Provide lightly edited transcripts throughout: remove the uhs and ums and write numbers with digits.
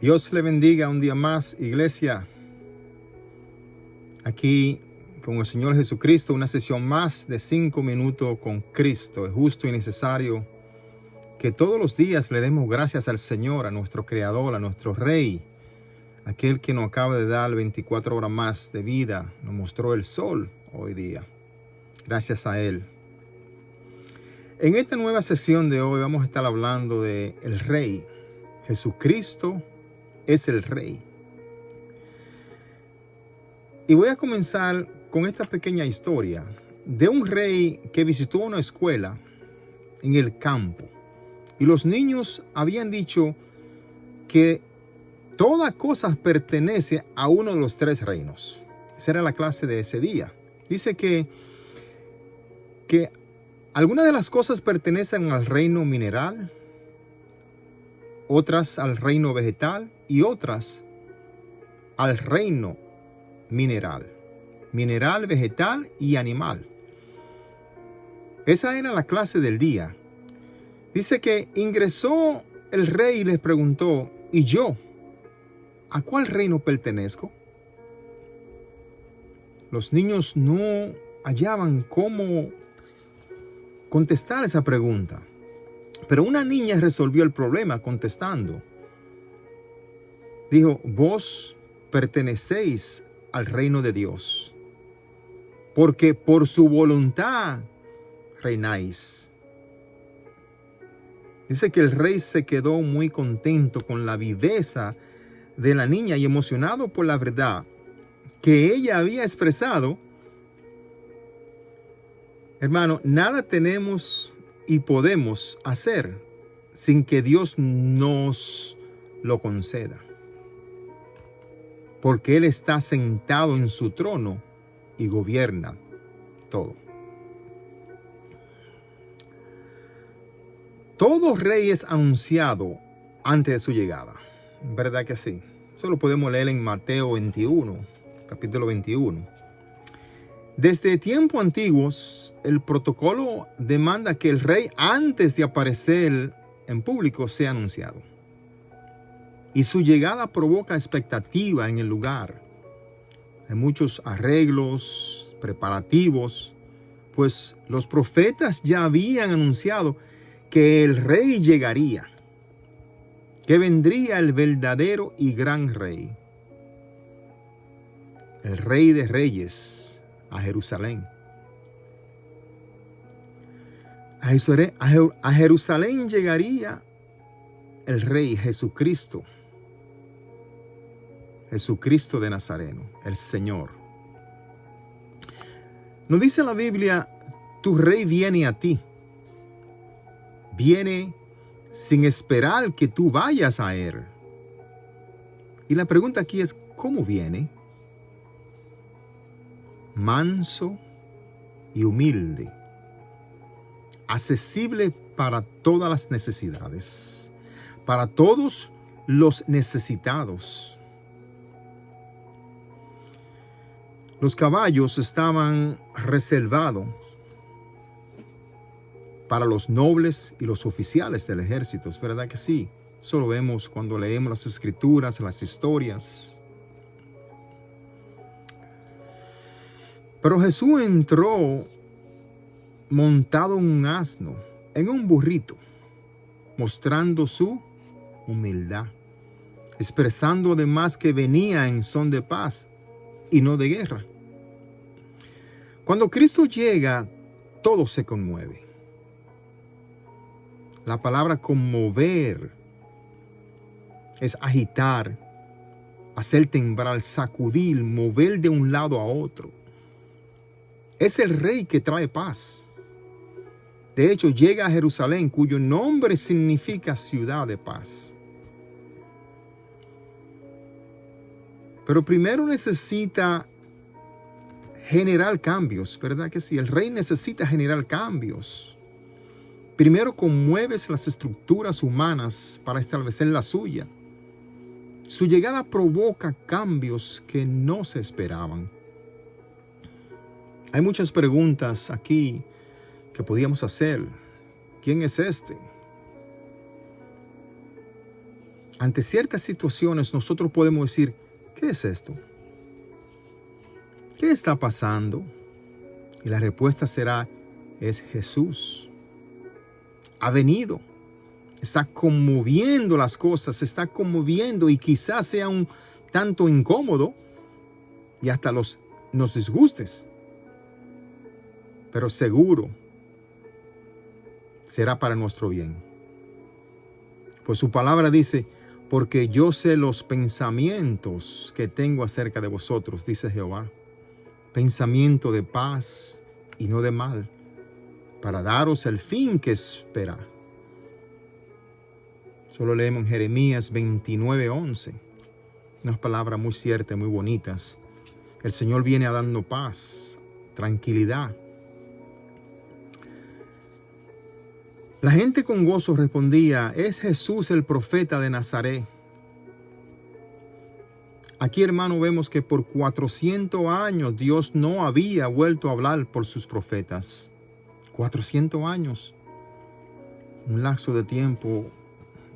Dios le bendiga un día más, iglesia. Aquí con el Señor Jesucristo, una sesión más de 5 minutos con Cristo. Es justo y necesario que todos los días le demos gracias al Señor, a nuestro Creador, a nuestro Rey, aquel que nos acaba de dar 24 horas más de vida, nos mostró el sol hoy día. Gracias a Él. En esta nueva sesión de hoy vamos a estar hablando de el Rey. Jesucristo es el Rey. Y voy a comenzar con esta pequeña historia de un rey que visitó una escuela en el campo. Y los niños habían dicho que toda cosa pertenece a uno de los 3 reinos. Esa era la clase de ese día. Dice que algunas de las cosas pertenecen al reino mineral, otras al reino vegetal y otras al reino mineral, vegetal y animal. Esa era la clase del día. Dice que ingresó el rey y les preguntó: ¿y yo? ¿A cuál reino pertenezco? Los niños no hallaban cómo contestar esa pregunta. Pero una niña resolvió el problema contestando. Dijo: vos pertenecéis al reino de Dios, porque por su voluntad reináis. Dice que el rey se quedó muy contento con la viveza de la niña y emocionado por la verdad que ella había expresado. Hermano, nada tenemos y podemos hacer sin que Dios nos lo conceda, porque Él está sentado en su trono y gobierna todo. Todo rey es anunciado antes de su llegada. ¿Verdad que sí? Eso lo podemos leer en Mateo 21, capítulo 21. Desde tiempos antiguos, el protocolo demanda que el rey, antes de aparecer en público, sea anunciado. Y su llegada provoca expectativa en el lugar. Hay muchos arreglos, preparativos, pues los profetas ya habían anunciado que el rey llegaría, que vendría el verdadero y gran rey, el Rey de Reyes, a Jerusalén. A Jerusalén llegaría el Rey Jesucristo. Jesucristo de Nazareno, el Señor. Nos dice la Biblia: tu Rey viene a ti. Viene sin esperar que tú vayas a Él. Y la pregunta aquí es: ¿cómo viene? Manso y humilde, accesible para todas las necesidades, para todos los necesitados. Los caballos estaban reservados para los nobles y los oficiales del ejército, ¿es verdad que sí? Eso lo vemos cuando leemos las escrituras, las historias. Pero Jesús entró montado en un asno, en un burrito, mostrando su humildad, expresando además que venía en son de paz y no de guerra. Cuando Cristo llega, todo se conmueve. La palabra conmover es agitar, hacer temblar, sacudir, mover de un lado a otro. Es el rey que trae paz. De hecho, llega a Jerusalén, cuyo nombre significa ciudad de paz. Pero primero necesita generar cambios, ¿verdad que sí? El rey necesita generar cambios. Primero conmueves las estructuras humanas para establecer la suya. Su llegada provoca cambios que no se esperaban. Hay muchas preguntas aquí que podíamos hacer. ¿Quién es este? ante ciertas situaciones nosotros podemos decir, ¿qué es esto? ¿Qué está pasando? Y la respuesta será, es Jesús. Ha venido. Está conmoviendo las cosas, está conmoviendo y quizás sea un tanto incómodo y hasta nos disgustes. Pero seguro será para nuestro bien. Pues su palabra dice, porque yo sé los pensamientos que tengo acerca de vosotros, dice Jehová. Pensamiento de paz y no de mal, para daros el fin que espera. Solo leemos en Jeremías 29:11. Unas palabras muy ciertas, muy bonitas. El Señor viene a darnos paz, tranquilidad. La gente con gozo respondía, es Jesús el profeta de Nazaret. Aquí, hermano, vemos que por 400 años Dios no había vuelto a hablar por sus profetas. 400 años. Un lapso de tiempo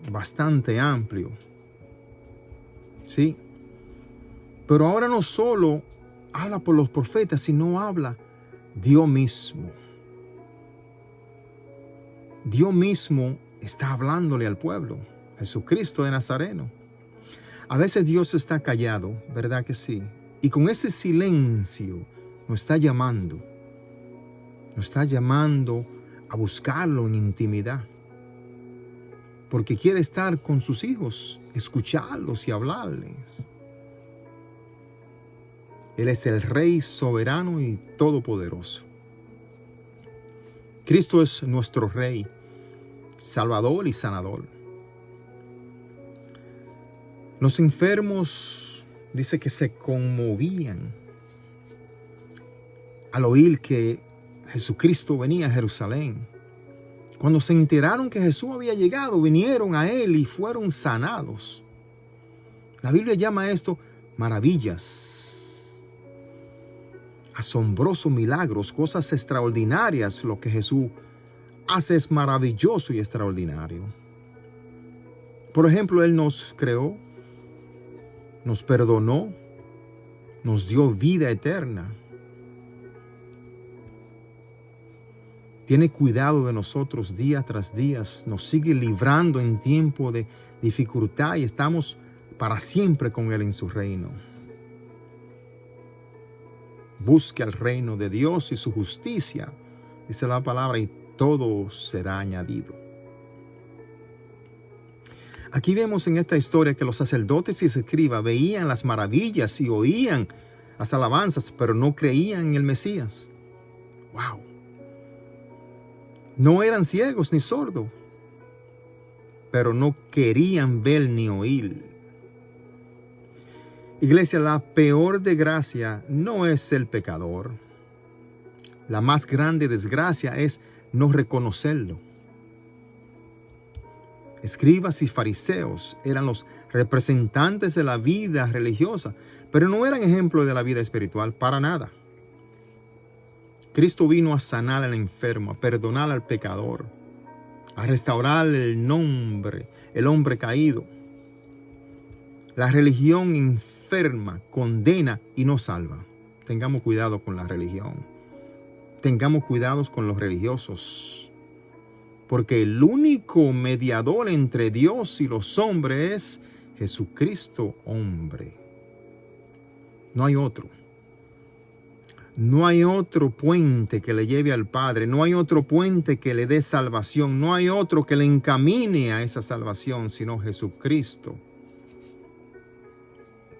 bastante amplio. Sí. Pero ahora no solo habla por los profetas, sino habla Dios mismo. Dios mismo está hablándole al pueblo. Jesucristo de Nazareno. A veces Dios está callado, ¿verdad que sí? Y con ese silencio nos está llamando. Nos está llamando a buscarlo en intimidad. Porque quiere estar con sus hijos, escucharlos y hablarles. Él es el Rey soberano y todopoderoso. Cristo es nuestro Rey, Salvador y Sanador. Los enfermos, dice que se conmovían al oír que Jesucristo venía a Jerusalén. Cuando se enteraron que Jesús había llegado, vinieron a Él y fueron sanados. La Biblia llama esto maravillas, asombrosos milagros, cosas extraordinarias. Lo que Jesús hace es maravilloso y extraordinario. Por ejemplo, Él nos creó, nos perdonó, nos dio vida eterna. Tiene cuidado de nosotros día tras día, nos sigue librando en tiempo de dificultad y estamos para siempre con Él en su reino. Busque el reino de Dios y su justicia, dice la palabra, y todo será añadido. Aquí vemos en esta historia que los sacerdotes y escribas veían las maravillas y oían las alabanzas, pero no creían en el Mesías. ¡Wow! No eran ciegos ni sordos, pero no querían ver ni oír. Iglesia, la peor desgracia no es el pecador. La más grande desgracia es no reconocerlo. Escribas y fariseos eran los representantes de la vida religiosa, pero no eran ejemplo de la vida espiritual para nada. Cristo vino a sanar al enfermo, a perdonar al pecador, a restaurar el hombre caído. La religión enferma, condena y no salva. Tengamos cuidado con la religión. Tengamos cuidado con los religiosos. Porque el único mediador entre Dios y los hombres es Jesucristo, hombre. No hay otro. No hay otro puente que le lleve al Padre. No hay otro puente que le dé salvación. No hay otro que le encamine a esa salvación, sino Jesucristo.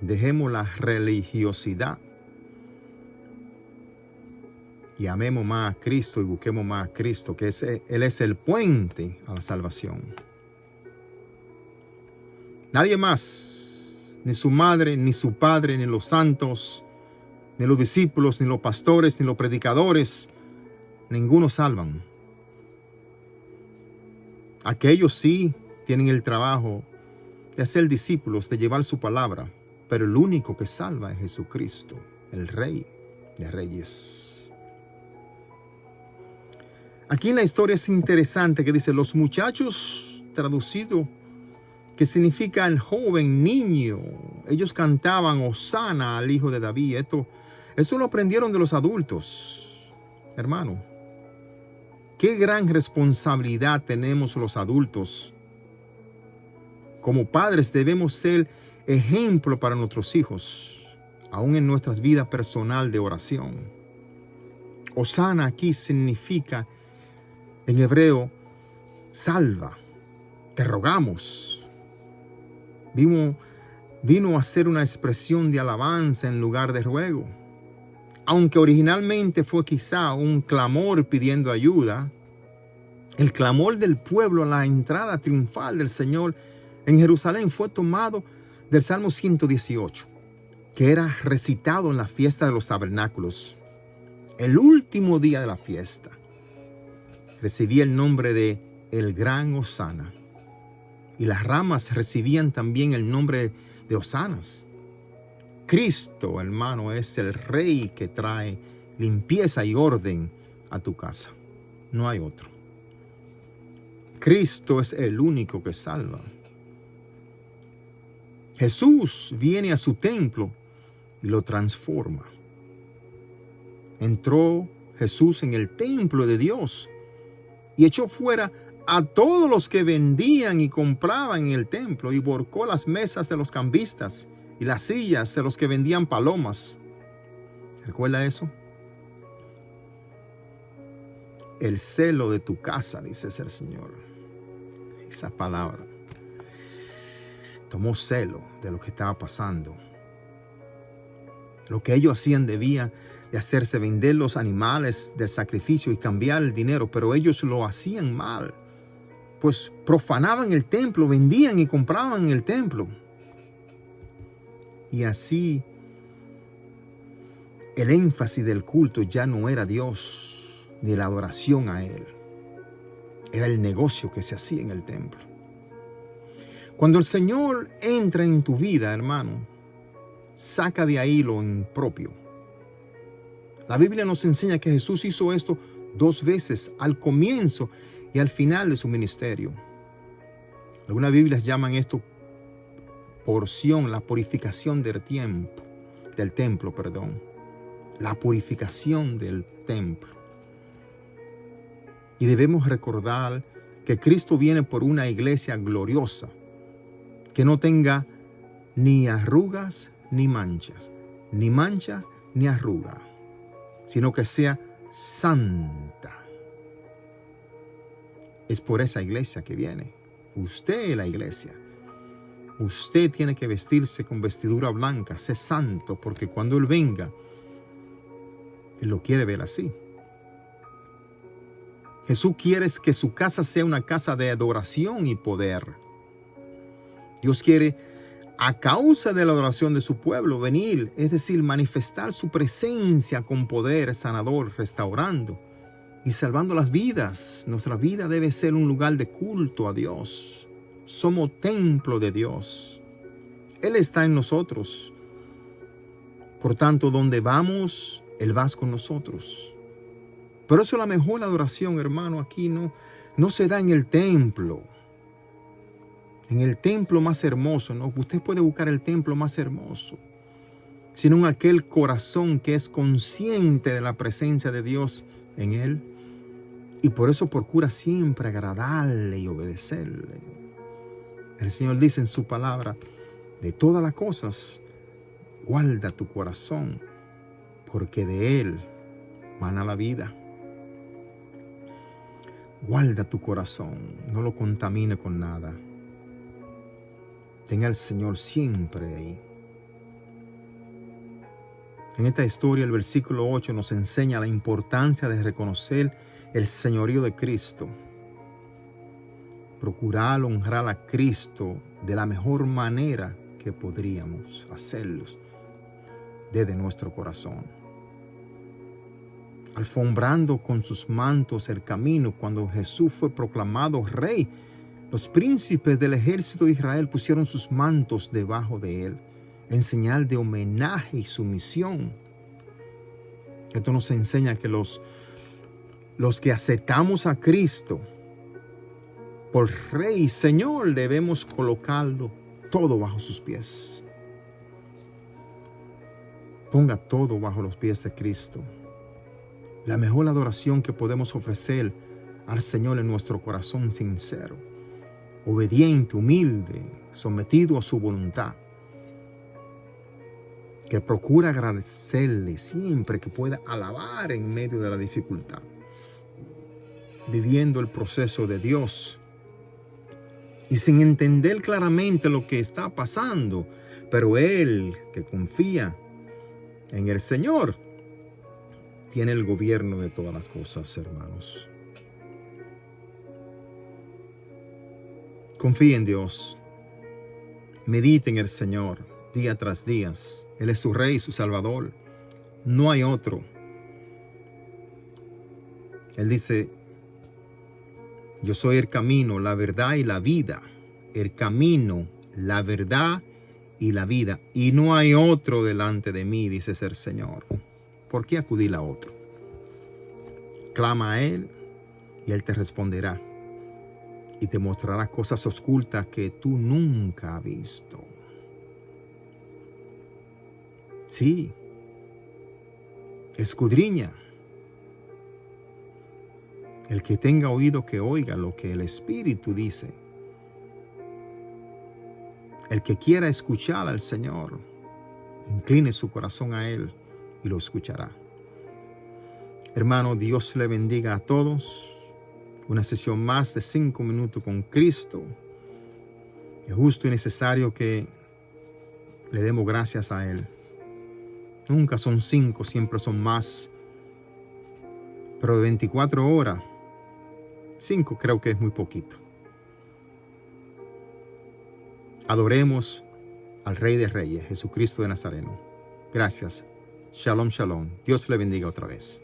Dejemos la religiosidad y amemos más a Cristo y busquemos más a Cristo, que Él es el puente a la salvación. Nadie más, ni su madre, ni su padre, ni los santos, ni los discípulos, ni los pastores, ni los predicadores, ninguno salvan. Aquellos sí tienen el trabajo de hacer discípulos, de llevar su palabra, pero el único que salva es Jesucristo, el Rey de Reyes. Aquí en la historia es interesante que dice, los muchachos, traducido, que significa el joven, niño. Ellos cantaban Hosana al hijo de David. Esto lo aprendieron de los adultos. Hermano, qué gran responsabilidad tenemos los adultos. Como padres debemos ser ejemplo para nuestros hijos, aún en nuestras vidas personal de oración. Hosana aquí significa en hebreo salva, te rogamos. Vino a ser una expresión de alabanza en lugar de ruego. Aunque originalmente fue quizá un clamor pidiendo ayuda, el clamor del pueblo a la entrada triunfal del Señor en Jerusalén fue tomado del Salmo 118, que era recitado en la fiesta de los tabernáculos. El último día de la fiesta recibía el nombre de el gran Hosana, y las ramas recibían también el nombre de Hosanas. Cristo, hermano, es el Rey que trae limpieza y orden a tu casa. No hay otro. Cristo es el único que salva. Jesús viene a su templo y lo transforma. Entró Jesús en el templo de Dios y echó fuera a todos los que vendían y compraban en el templo y volcó las mesas de los cambistas y las sillas de los que vendían palomas. ¿Recuerda eso? El celo de tu casa, dice el Señor. Esa palabra tomó celo de lo que estaba pasando. Lo que ellos hacían debía de hacerse vender los animales del sacrificio y cambiar el dinero, pero ellos lo hacían mal, pues profanaban el templo, vendían y compraban en el templo. Y así el énfasis del culto ya no era Dios ni la adoración a Él. Era el negocio que se hacía en el templo. Cuando el Señor entra en tu vida, hermano, saca de ahí lo impropio. La Biblia nos enseña que Jesús hizo esto 2 veces, al comienzo y al final de su ministerio. Algunas Biblias llaman esto porción, la purificación del templo. La purificación del templo. Y debemos recordar que Cristo viene por una iglesia gloriosa, que no tenga ni arrugas ni manchas, ni mancha ni arruga, sino que sea santa. Es por esa iglesia que viene. Usted es la iglesia. Usted tiene que vestirse con vestidura blanca, sé santo, porque cuando Él venga, Él lo quiere ver así. Jesús quiere que su casa sea una casa de adoración y poder. Dios quiere, a causa de la adoración de su pueblo, venir, es decir, manifestar su presencia con poder sanador, restaurando y salvando las vidas. Nuestra vida debe ser un lugar de culto a Dios. Somos templo de Dios. Él está en nosotros. Por tanto, donde vamos, Él va con nosotros. Por eso la mejor adoración, hermano, aquí no se da en el templo. En el templo más hermoso, ¿no? Usted puede buscar el templo más hermoso, sino en aquel corazón que es consciente de la presencia de Dios en él. Y por eso procura siempre agradarle y obedecerle. El Señor dice en su palabra, de todas las cosas, guarda tu corazón, porque de él mana la vida. Guarda tu corazón, no lo contamine con nada. Tenga al Señor siempre ahí. En esta historia, el versículo 8 nos enseña la importancia de reconocer el señorío de Cristo. Procurar honrar a Cristo de la mejor manera que podríamos hacerlo desde nuestro corazón. Alfombrando con sus mantos el camino cuando Jesús fue proclamado rey, los príncipes del ejército de Israel pusieron sus mantos debajo de él, en señal de homenaje y sumisión. Esto nos enseña que los que aceptamos a Cristo por Rey y Señor, debemos colocarlo todo bajo sus pies. Ponga todo bajo los pies de Cristo. La mejor adoración que podemos ofrecer al Señor en nuestro corazón sincero, obediente, humilde, sometido a su voluntad, que procura agradecerle siempre que pueda alabar en medio de la dificultad, viviendo el proceso de Dios y sin entender claramente lo que está pasando, pero él que confía en el Señor tiene el gobierno de todas las cosas, hermanos. Confíe en Dios. Medite en el Señor día tras día. Él es su Rey, su Salvador. No hay otro. Él dice: yo soy el camino, la verdad y la vida. El camino, la verdad y la vida. Y no hay otro delante de mí, dice el Señor. ¿Por qué acudir a otro? Clama a Él y Él te responderá. Y te mostrará cosas ocultas que tú nunca has visto. Sí. Escudriña. El que tenga oído que oiga lo que el Espíritu dice. El que quiera escuchar al Señor, incline su corazón a Él y lo escuchará. Hermano, Dios le bendiga a todos. Una sesión más de 5 minutos con Cristo. Es justo y necesario que le demos gracias a Él. Nunca son 5, siempre son más. Pero de 24 horas, 5 creo que es muy poquito. Adoremos al Rey de Reyes, Jesucristo de Nazareno. Gracias. Shalom, shalom. Dios le bendiga otra vez.